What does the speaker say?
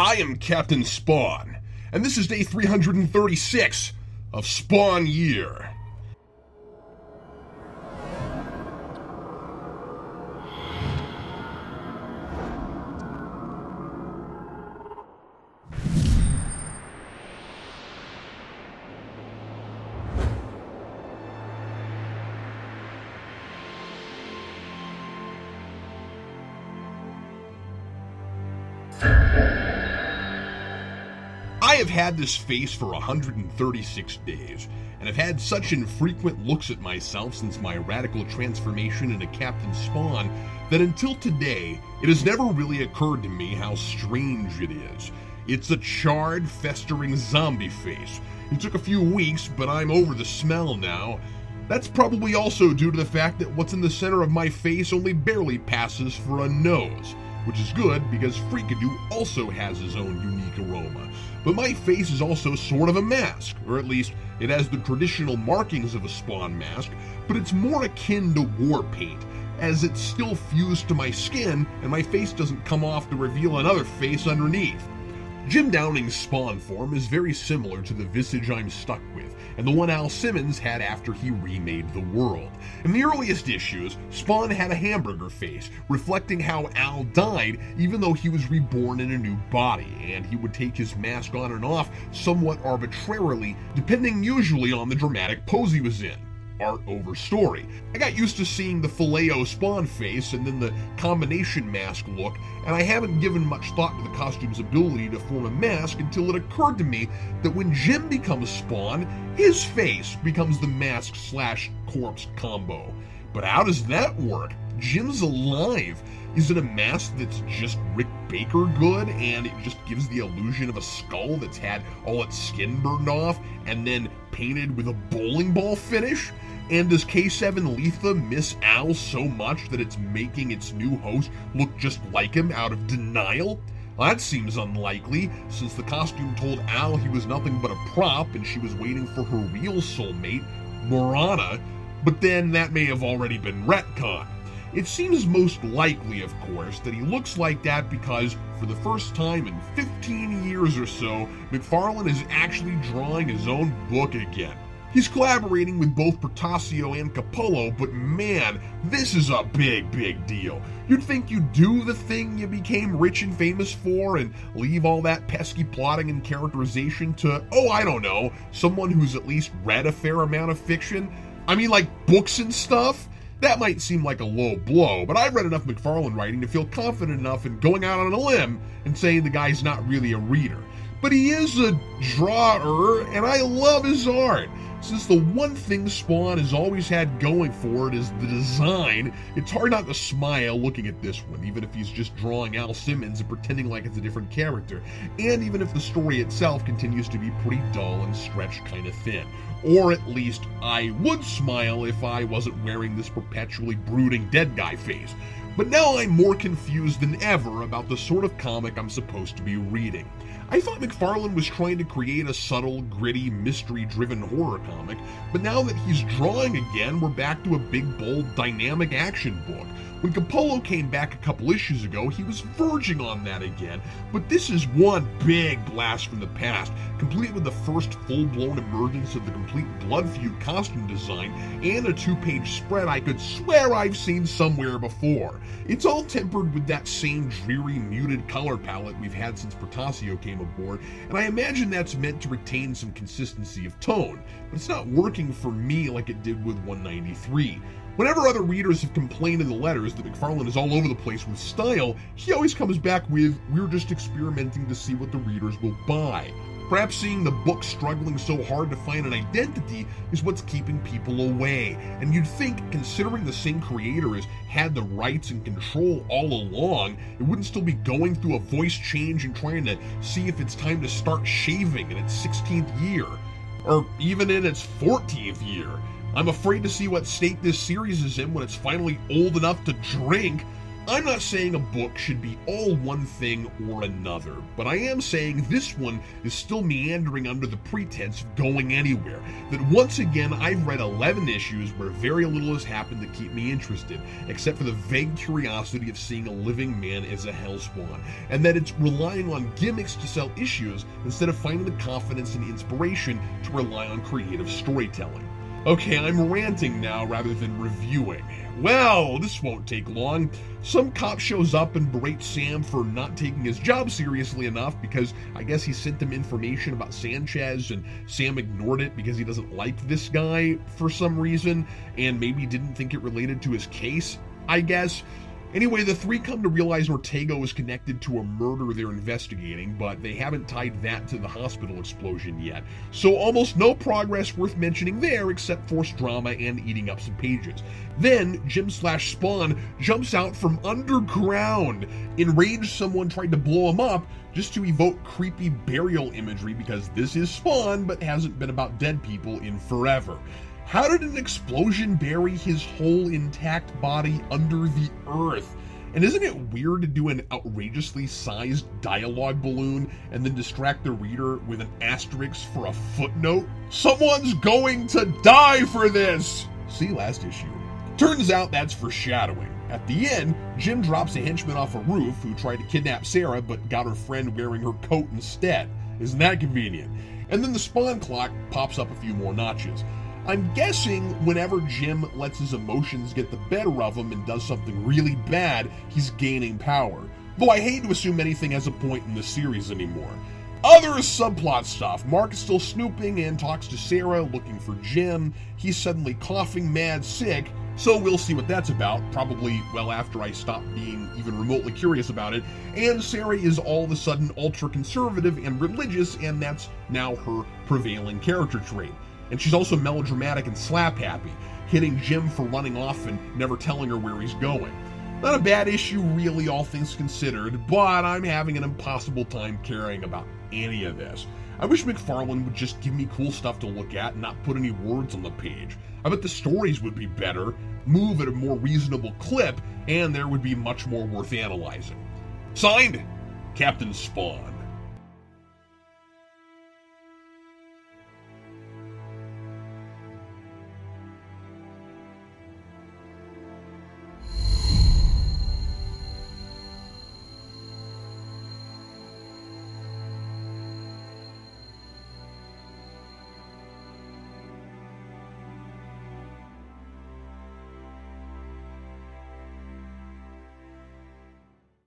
I am Captain Spawn, and this is day 336 of Spawn Year. I have had this face for 136 days, and have had such infrequent looks at myself since my radical transformation into Captain Spawn that until today, it has never really occurred to me how strange it is. It's a charred, festering zombie face. It took a few weeks, but I'm over the smell now. That's probably also due to the fact that what's in the center of my face only barely passes for a nose, which is good because Freakadoo also has his own unique aroma. But my face is also sort of a mask, or at least it has the traditional markings of a Spawn mask, but it's more akin to war paint, as it's still fused to my skin and my face doesn't come off to reveal another face underneath. Jim Downing's Spawn form is very similar to the visage I'm stuck with, and the one Al Simmons had after he remade the world. In the earliest issues, Spawn had a hamburger face, reflecting how Al died even though he was reborn in a new body, and he would take his mask on and off somewhat arbitrarily, depending usually on the dramatic pose he was in. Art over story. I got used to seeing the Filet-O Spawn face and then the combination mask look, and I haven't given much thought to the costume's ability to form a mask until it occurred to me that when Jim becomes Spawn, his face becomes the mask/corpse combo. But how does that work? Jim's alive. Is it a mask that's just Rick Baker good and it just gives the illusion of a skull that's had all its skin burned off and then painted with a bowling ball finish? And does K7 Letha miss Al so much that it's making its new host look just like him out of denial? Well, that seems unlikely, since the costume told Al he was nothing but a prop and she was waiting for her real soulmate, Morana, but then that may have already been retconned. It seems most likely, of course, that he looks like that because, for the first time in 15 years or so, McFarlane is actually drawing his own book again. He's collaborating with both Portacio and Capullo, but man, this is a big deal. You'd think you'd do the thing you became rich and famous for and leave all that pesky plotting and characterization to, oh, I don't know, someone who's at least read a fair amount of fiction. I mean, like books and stuff? That might seem like a low blow, but I've read enough McFarlane writing to feel confident enough in going out on a limb and saying the guy's not really a reader. But he is a drawer, and I love his art. Since the one thing Spawn has always had going for it is the design, it's hard not to smile looking at this one, even if he's just drawing Al Simmons and pretending like it's a different character, and even if the story itself continues to be pretty dull and stretched kind of thin. Or at least I would smile if I wasn't wearing this perpetually brooding dead guy face. But now I'm more confused than ever about the sort of comic I'm supposed to be reading. I thought McFarlane was trying to create a subtle, gritty, mystery-driven horror comic, but now that he's drawing again, we're back to a big, bold, dynamic action book. When Capullo came back a couple issues ago, he was verging on that again, but this is one big blast from the past, complete with the first full-blown emergence of the complete Blood Feud costume design and a 2-page spread I could swear I've seen somewhere before. It's all tempered with that same dreary, muted color palette we've had since Portacio came aboard, and I imagine that's meant to retain some consistency of tone, but it's not working for me like it did with 193. Whenever other readers have complained in the letters that McFarlane is all over the place with style, he always comes back with, "We're just experimenting to see what the readers will buy." Perhaps seeing the book struggling so hard to find an identity is what's keeping people away. And you'd think, considering the same creator has had the rights and control all along, it wouldn't still be going through a voice change and trying to see if it's time to start shaving in its 16th year. Or even in its 14th year. I'm afraid to see what state this series is in when it's finally old enough to drink. I'm not saying a book should be all one thing or another, but I am saying this one is still meandering under the pretense of going anywhere. That once again, I've read 11 issues where very little has happened to keep me interested, except for the vague curiosity of seeing a living man as a hellspawn, and that it's relying on gimmicks to sell issues instead of finding the confidence and inspiration to rely on creative storytelling. Okay, I'm ranting now rather than reviewing. Well, this won't take long. Some cop shows up and berates Sam for not taking his job seriously enough because I guess he sent him information about Sanchez and Sam ignored it because he doesn't like this guy for some reason and maybe didn't think it related to his case, I guess. Anyway, the three come to realize Ortega was connected to a murder they're investigating, but they haven't tied that to the hospital explosion yet. So almost no progress worth mentioning there except forced drama and eating up some pages. Then Jim/Spawn jumps out from underground. Enraged, someone tried to blow him up just to evoke creepy burial imagery because this is Spawn but hasn't been about dead people in forever. How did an explosion bury his whole intact body under the earth? And isn't it weird to do an outrageously sized dialogue balloon and then distract the reader with an asterisk for a footnote? Someone's going to die for this! See last issue. Turns out that's foreshadowing. At the end, Jim drops a henchman off a roof who tried to kidnap Sarah but got her friend wearing her coat instead. Isn't that convenient? And then the Spawn clock pops up a few more notches. I'm guessing whenever Jim lets his emotions get the better of him and does something really bad, he's gaining power. Though I hate to assume anything has a point in the series anymore. Other subplot stuff. Mark is still snooping and talks to Sarah, looking for Jim. He's suddenly coughing mad sick, so we'll see what that's about, probably well after I stop being even remotely curious about it. And Sarah is all of a sudden ultra-conservative and religious, and that's now her prevailing character trait. And she's also melodramatic and slap-happy, hitting Jim for running off and never telling her where he's going. Not a bad issue really, all things considered, but I'm having an impossible time caring about any of this. I wish McFarlane would just give me cool stuff to look at and not put any words on the page. I bet the stories would be better, move at a more reasonable clip, and there would be much more worth analyzing. Signed, Captain Spawn.